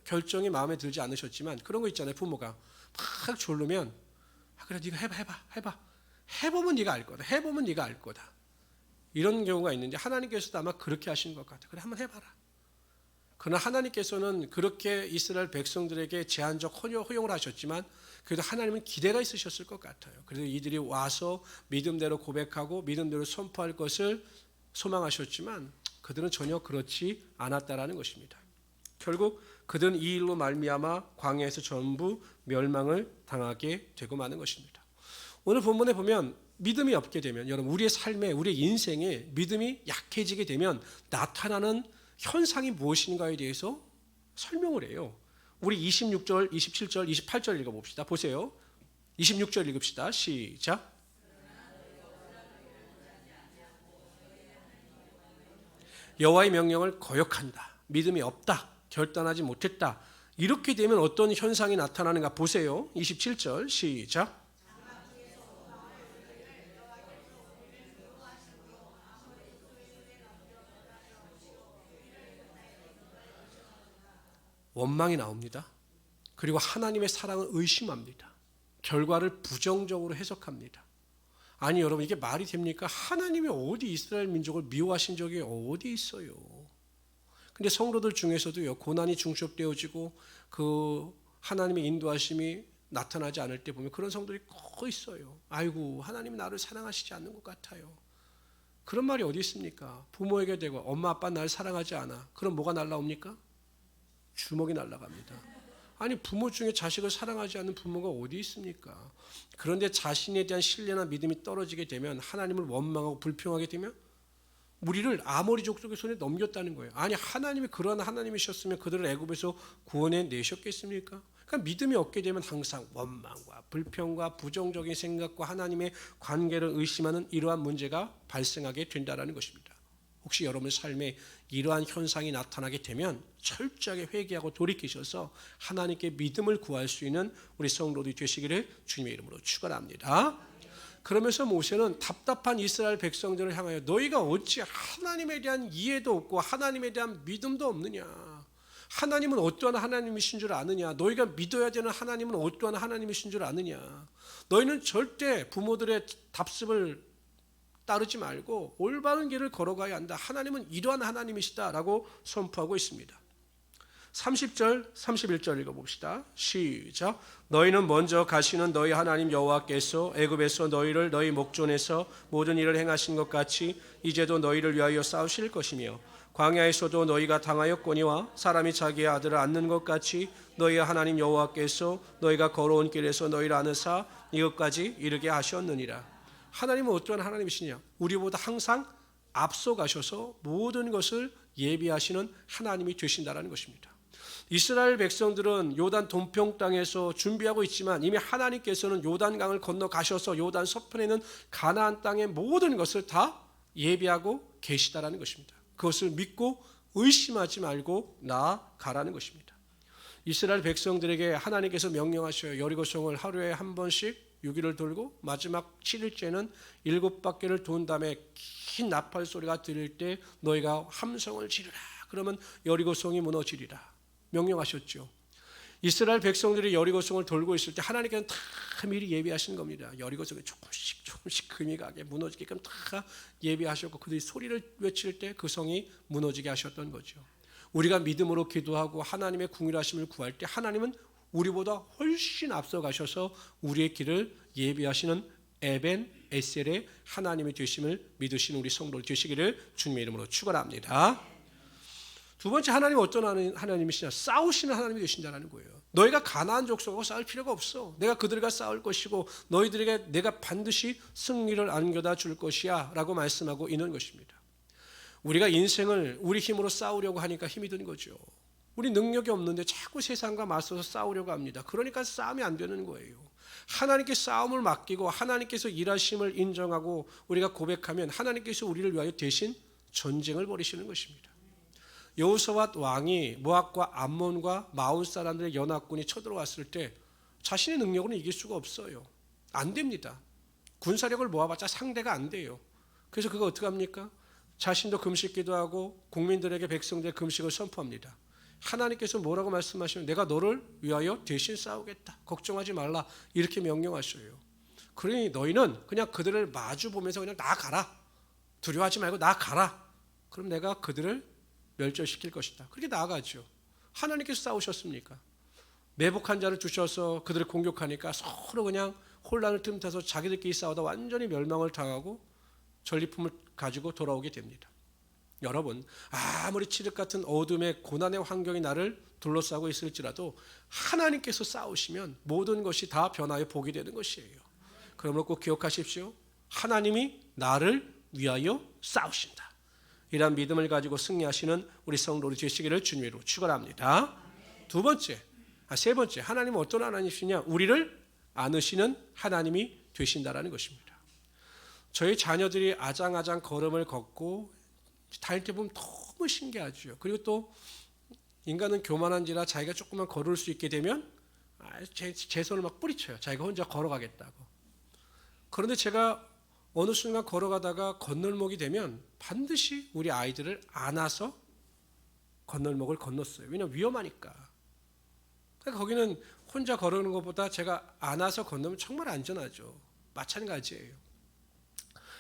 결정이 마음에 들지 않으셨지만 그런 거 있잖아요. 부모가 막 졸르면 그래 네가 해봐. 해보면 네가 알 거다. 해보면 네가 알 거다. 이런 경우가 있는데 하나님께서도 아마 그렇게 하시는 것 같아요. 그래 한번 해봐라. 그러나 하나님께서는 그렇게 이스라엘 백성들에게 제한적 허용을 하셨지만 그래도 하나님은 기대가 있으셨을 것 같아요. 그래서 이들이 와서 믿음대로 고백하고 믿음대로 선포할 것을 소망하셨지만 그들은 전혀 그렇지 않았다라는 것입니다. 결국 그들은 이 일로 말미암아 광야에서 전부 멸망을 당하게 되고 마는 것입니다. 오늘 본문에 보면 믿음이 없게 되면 여러분 우리의 삶에 우리의 인생에 믿음이 약해지게 되면 나타나는 현상이 무엇인가에 대해서 설명을 해요. 우리 26절, 27절, 28절 읽어봅시다. 보세요. 26절 읽읍시다. 시작. 여호와의 명령을 거역한다. 믿음이 없다. 결단하지 못했다. 이렇게 되면 어떤 현상이 나타나는가 보세요. 27절 시작. 원망이 나옵니다. 그리고 하나님의 사랑을 의심합니다. 결과를 부정적으로 해석합니다. 아니 여러분 이게 말이 됩니까? 하나님이 어디 이스라엘 민족을 미워하신 적이 어디 있어요? 근데 성도들 중에서도요 고난이 중첩되어지고 그 하나님의 인도하심이 나타나지 않을 때 보면 그런 성도들이 꼭 있어요. 아이고 하나님이 나를 사랑하시지 않는 것 같아요. 그런 말이 어디 있습니까? 부모에게 대고 엄마 아빠 날 사랑하지 않아. 그럼 뭐가 날라옵니까? 주먹이 날아갑니다. 아니 부모 중에 자식을 사랑하지 않는 부모가 어디 있습니까? 그런데 자신에 대한 신뢰나 믿음이 떨어지게 되면 하나님을 원망하고 불평하게 되면 우리를 아모리 족속의 손에 넘겼다는 거예요. 아니 하나님이 그런 하나님이셨으면 그들을 애굽에서 구원해 내셨겠습니까? 그러니까 믿음이 없게 되면 항상 원망과 불평과 부정적인 생각과 하나님의 관계를 의심하는 이러한 문제가 발생하게 된다는 것입니다. 혹시 여러분의 삶에 이러한 현상이 나타나게 되면 철저하게 회개하고 돌이키셔서 하나님께 믿음을 구할 수 있는 우리 성도들이 되시기를 주님의 이름으로 축원합니다. 그러면서 모세는 답답한 이스라엘 백성들을 향하여 너희가 어찌 하나님에 대한 이해도 없고 하나님에 대한 믿음도 없느냐. 하나님은 어떠한 하나님이신 줄 아느냐. 너희가 믿어야 되는 하나님은 어떠한 하나님이신 줄 아느냐. 너희는 절대 부모들의 답습을 따르지 말고 올바른 길을 걸어가야 한다. 하나님은 이러한 하나님이시다라고 선포하고 있습니다. 30절, 31절 읽어봅시다. 시작. 너희는 먼저 가시는 너희 하나님 여호와께서 애굽에서 너희를 너희 목전에서 모든 일을 행하신 것 같이 이제도 너희를 위하여 싸우실 것이며 광야에서도 너희가 당하였거니와 사람이 자기의 아들을 안는 것 같이 너희의 하나님 여호와께서 너희가 걸어온 길에서 너희를 안으사 이것까지 이르게 하셨느니라. 하나님은 어떠한 하나님이시냐? 우리보다 항상 앞서가셔서 모든 것을 예비하시는 하나님이 되신다는 것입니다. 이스라엘 백성들은 요단 동평 땅에서 준비하고 있지만 이미 하나님께서는 요단강을 건너가셔서 요단 서편에 있는 가나안 땅의 모든 것을 다 예비하고 계시다라는 것입니다. 그것을 믿고 의심하지 말고 나아가라는 것입니다. 이스라엘 백성들에게 하나님께서 명령하셔요. 여리고성을 하루에 한 번씩 6일을 돌고 마지막 7일째는 7바퀴를 돈 다음에 긴 나팔 소리가 들릴 때 너희가 함성을 지르라. 그러면 여리고성이 무너지리라. 명령하셨죠. 이스라엘 백성들이 여리고성을 돌고 있을 때 하나님께서는 다 미리 예비하신 겁니다. 여리고성이 조금씩 금이 가게 무너지게끔 다 예비하셨고 그들이 소리를 외칠 때 그 성이 무너지게 하셨던 거죠. 우리가 믿음으로 기도하고 하나님의 궁휼하심을 구할 때 하나님은 우리보다 훨씬 앞서 가셔서 우리의 길을 예비하시는 에벤 에셀의 하나님이 되심을 믿으시는 우리 성도들 되시기를 주님의 이름으로 축원합니다. 두 번째, 하나님은 어떤 하나님이시냐? 싸우시는 하나님이 되신다는 거예요. 너희가 가나안 족속하고 싸울 필요가 없어. 내가 그들과 싸울 것이고 너희들에게 내가 반드시 승리를 안겨다 줄 것이야 라고 말씀하고 있는 것입니다. 우리가 인생을 우리 힘으로 싸우려고 하니까 힘이 든 거죠. 우리 능력이 없는데 자꾸 세상과 맞서서 싸우려고 합니다. 그러니까 싸움이 안 되는 거예요. 하나님께 싸움을 맡기고 하나님께서 일하심을 인정하고 우리가 고백하면 하나님께서 우리를 위하여 대신 전쟁을 벌이시는 것입니다. 여호사밧 왕이 모압과 암몬과 마온 사람들의 연합군이 쳐들어왔을 때 자신의 능력으로는 이길 수가 없어요. 안 됩니다. 군사력을 모아봤자 상대가 안 돼요. 그래서 그거 어떻게 합니까? 자신도 금식 기도하고 국민들에게 백성들의 금식을 선포합니다. 하나님께서 뭐라고 말씀하시면 내가 너를 위하여 대신 싸우겠다. 걱정하지 말라. 이렇게 명령하셔요. 그러니 너희는 그냥 그들을 마주 보면서 그냥 나가라. 두려워하지 말고 나가라. 그럼 내가 그들을 멸절시킬 것이다. 그렇게 나아가죠. 하나님께서 싸우셨습니까? 매복한 자를 주셔서 그들을 공격하니까 서로 그냥 혼란을 틈타서 자기들끼리 싸우다 완전히 멸망을 당하고 전리품을 가지고 돌아오게 됩니다. 여러분, 아무리 칠흑 같은 어둠의 고난의 환경이 나를 둘러싸고 있을지라도 하나님께서 싸우시면 모든 것이 다 변하여 복이 되는 것이에요. 그러므로 꼭 기억하십시오. 하나님이 나를 위하여 싸우신다. 이러한 믿음을 가지고 승리하시는 우리 성도들 되시기를 주님으로 축원합니다. 세 번째, 하나님은 어떤 하나님이시냐? 우리를 안으시는 하나님이 되신다라는 것입니다. 저희 자녀들이 아장아장 걸음을 걷고 다닐 때 보면 너무 신기하죠. 그리고 또 인간은 교만한지라 자기가 조금만 걸을 수 있게 되면 제 손을 막 뿌리쳐요. 자기가 혼자 걸어가겠다고. 그런데 제가 어느 순간 걸어가다가 건널목이 되면 반드시 우리 아이들을 안아서 건널목을 건넜어요. 왜냐하면 위험하니까. 그러니까 거기는 혼자 걸어오는 것보다 제가 안아서 건너면 정말 안전하죠. 마찬가지예요.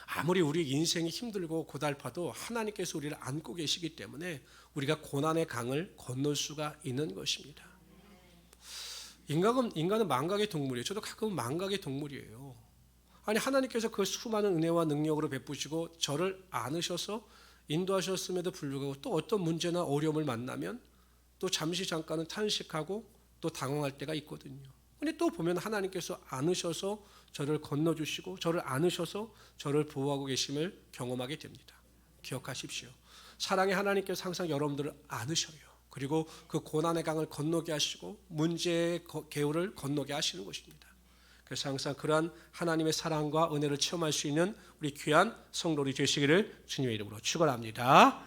아무리 우리 인생이 힘들고 고달파도 하나님께서 우리를 안고 계시기 때문에 우리가 고난의 강을 건널 수가 있는 것입니다. 인간은 망각의 동물이에요. 저도 가끔은 망각의 동물이에요. 아니 하나님께서 그 수많은 은혜와 능력으로 베푸시고 저를 안으셔서 인도하셨음에도 불구하고 또 어떤 문제나 어려움을 만나면 또 잠깐은 탄식하고 또 당황할 때가 있거든요. 근데 또 보면 하나님께서 안으셔서 저를 건너주시고 저를 안으셔서 저를 보호하고 계심을 경험하게 됩니다. 기억하십시오. 사랑의 하나님께서 항상 여러분들을 안으셔요. 그리고 그 고난의 강을 건너게 하시고 문제의 개울을 건너게 하시는 것입니다. 그래서 항상 그러한 하나님의 사랑과 은혜를 체험할 수 있는 우리 귀한 성도들이 되시기를 주님의 이름으로 축원합니다.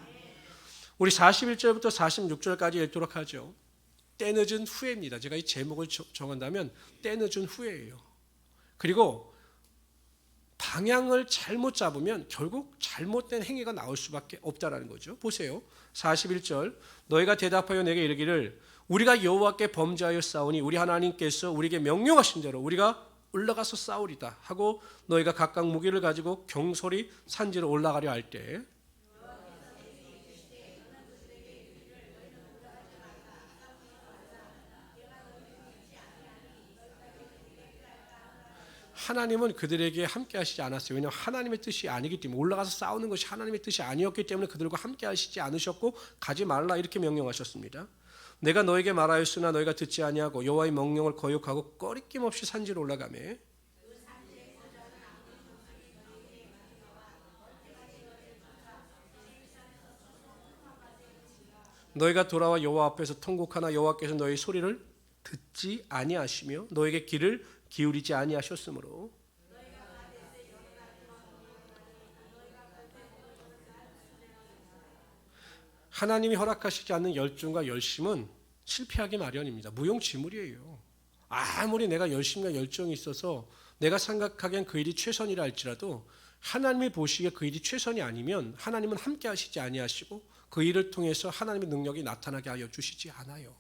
우리 41절부터 46절까지 읽도록 하죠. 때늦은 후회입니다. 제가 이 제목을 정한다면 때늦은 후회예요. 그리고 방향을 잘못 잡으면 결국 잘못된 행위가 나올 수밖에 없다라는 거죠. 보세요. 41절 너희가 대답하여 내게 이르기를 우리가 여호와께 범죄하여 싸우니 우리 하나님께서 우리에게 명령하신 대로 우리가 올라가서 싸우리다 하고 너희가 각각 무기를 가지고 경솔히 산지로 올라가려 할 때 하나님은 그들에게 함께 하시지 않았어요. 왜냐하면 하나님의 뜻이 아니기 때문에, 올라가서 싸우는 것이 하나님의 뜻이 아니었기 때문에 그들과 함께 하시지 않으셨고 가지 말라 이렇게 명령하셨습니다. 내가 너에게 말하였으나 너희가 듣지 아니하고 여호와의 명령을 거역하고 꺼리낌 없이 산지로 올라가매 너희가 돌아와 여호와 앞에서 통곡하나 여호와께서 너희 소리를 듣지 아니하시며 너에게 귀를 기울이지 아니하셨으므로 하나님이 허락하시지 않는 열정과 열심은 실패하기 마련입니다. 무용지물이에요. 아무리 내가 열심과 열정이 있어서 내가 생각하기엔 그 일이 최선이라 할지라도 하나님이 보시기에 그 일이 최선이 아니면 하나님은 함께 하시지 아니하시고 그 일을 통해서 하나님의 능력이 나타나게 하여 주시지 않아요.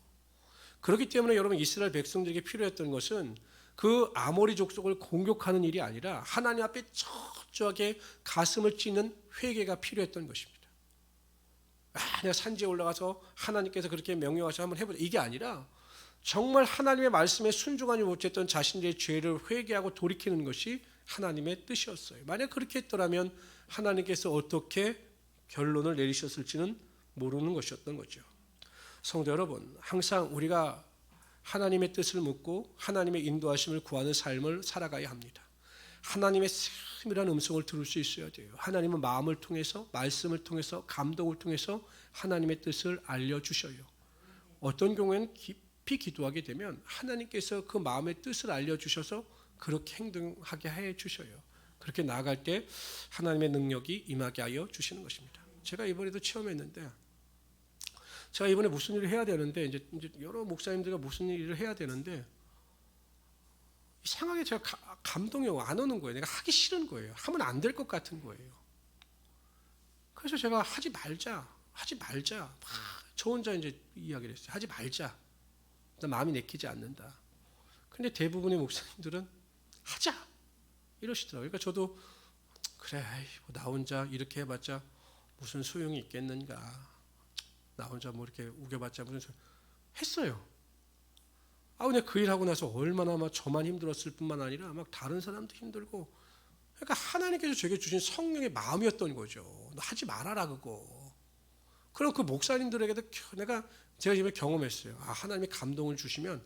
그렇기 때문에 여러분, 이스라엘 백성들에게 필요했던 것은 그 아모리 족속을 공격하는 일이 아니라 하나님 앞에 철저하게 가슴을 찢는 회개가 필요했던 것입니다. 내가 산지에 올라가서 하나님께서 그렇게 명령하셔서 한번 해보자, 이게 아니라 정말 하나님의 말씀에 순종하지 못했던 자신들의 죄를 회개하고 돌이키는 것이 하나님의 뜻이었어요. 만약 그렇게 했더라면 하나님께서 어떻게 결론을 내리셨을지는 모르는 것이었던 거죠. 성도 여러분, 항상 우리가 하나님의 뜻을 묻고 하나님의 인도하심을 구하는 삶을 살아가야 합니다. 하나님의 세밀한 음성을 들을 수 있어야 돼요. 하나님은 마음을 통해서, 말씀을 통해서, 감동을 통해서 하나님의 뜻을 알려주셔요. 어떤 경우에는 깊이 기도하게 되면 하나님께서 그 마음의 뜻을 알려주셔서 그렇게 행동하게 해주셔요. 그렇게 나아갈 때 하나님의 능력이 임하게 하여 주시는 것입니다. 제가 이번에도 체험했는데, 제가 이번에 무슨 일을 해야 되는데, 이제 여러 목사님들과 무슨 일을 해야 되는데, 이상하게 제가 감동이 안 오는 거예요. 내가 하기 싫은 거예요. 하면 안 될 것 같은 거예요. 그래서 제가 하지 말자. 저 혼자 이제 이야기를 했어요. 하지 말자. 나 마음이 내키지 않는다. 근데 대부분의 목사님들은 하자 이러시더라고요. 그러니까 저도 그래, 나 혼자 이렇게 해봤자 무슨 소용이 있겠는가. 나 혼자 뭐 이렇게 우겨봤자 무슨 소용. 했어요. 근데 그 일하고 나서 얼마나 막 저만 힘들었을 뿐만 아니라 막 다른 사람도 힘들고, 그러니까 하나님께서 제게 주신 성령의 마음이었던 거죠. 너 하지 말아라 그거. 그럼 그 목사님들에게도 제가 이번에 경험했어요. 하나님이 감동을 주시면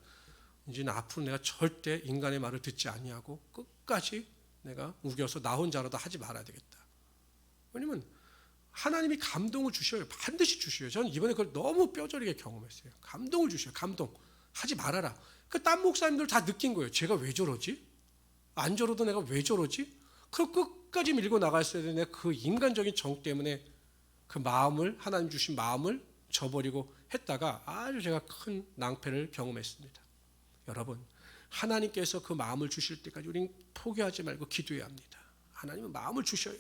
이제 앞으로 내가 절대 인간의 말을 듣지 아니하고 끝까지 내가 우겨서 나 혼자라도 하지 말아야 되겠다. 왜냐면 하나님이 감동을 주셔요. 반드시 주셔요. 저는 이번에 그걸 너무 뼈저리게 경험했어요. 감동을 주셔요. 감동. 하지 말아라. 딴 목사님들 다 느낀 거예요. 제가 왜 저러지? 안 저러도 내가 왜 저러지? 그럼 끝까지 밀고 나갔어야 되는데 그 인간적인 정 때문에 그 마음을, 하나님 주신 마음을 저버리고 했다가 아주 제가 큰 낭패를 경험했습니다. 여러분, 하나님께서 그 마음을 주실 때까지 우리는 포기하지 말고 기도해야 합니다. 하나님은 마음을 주셔요.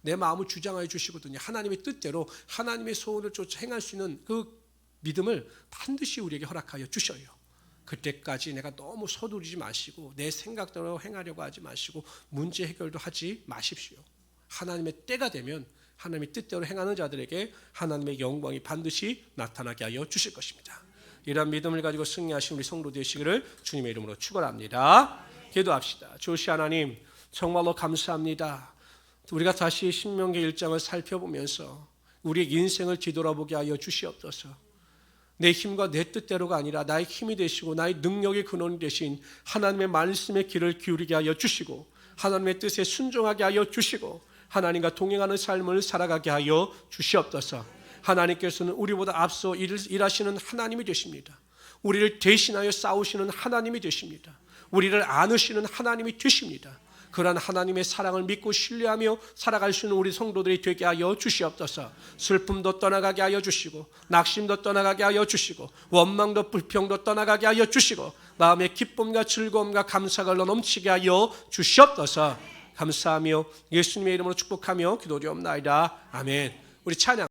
내 마음을 주장하여 주시거든요. 하나님의 뜻대로 하나님의 소원을 쫓아 행할 수 있는 그 믿음을 반드시 우리에게 허락하여 주셔요. 그때까지 내가 너무 서두르지 마시고 내 생각대로 행하려고 하지 마시고 문제 해결도 하지 마십시오. 하나님의 때가 되면 하나님의 뜻대로 행하는 자들에게 하나님의 영광이 반드시 나타나게 하여 주실 것입니다. 이러한 믿음을 가지고 승리하신 우리 성도 되시기를 주님의 이름으로 축원합니다. 기도합시다. 주시 하나님, 정말로 감사합니다. 우리가 다시 신명기 1장을 살펴보면서 우리의 인생을 뒤돌아보게 하여 주시옵소서. 내 힘과 내 뜻대로가 아니라 나의 힘이 되시고 나의 능력의 근원이 되신 하나님의 말씀의 귀를 기울이게 하여 주시고 하나님의 뜻에 순종하게 하여 주시고 하나님과 동행하는 삶을 살아가게 하여 주시옵소서. 하나님께서는 우리보다 앞서 일하시는 하나님이 되십니다. 우리를 대신하여 싸우시는 하나님이 되십니다. 우리를 안으시는 하나님이 되십니다. 그러한 하나님의 사랑을 믿고 신뢰하며 살아갈 수 있는 우리 성도들이 되게 하여 주시옵소서. 슬픔도 떠나가게 하여 주시고 낙심도 떠나가게 하여 주시고 원망도 불평도 떠나가게 하여 주시고 마음의 기쁨과 즐거움과 감사가 넘치게 하여 주시옵소서. 감사하며 예수님의 이름으로 축복하며 기도드리옵나이다. 아멘. 우리 찬양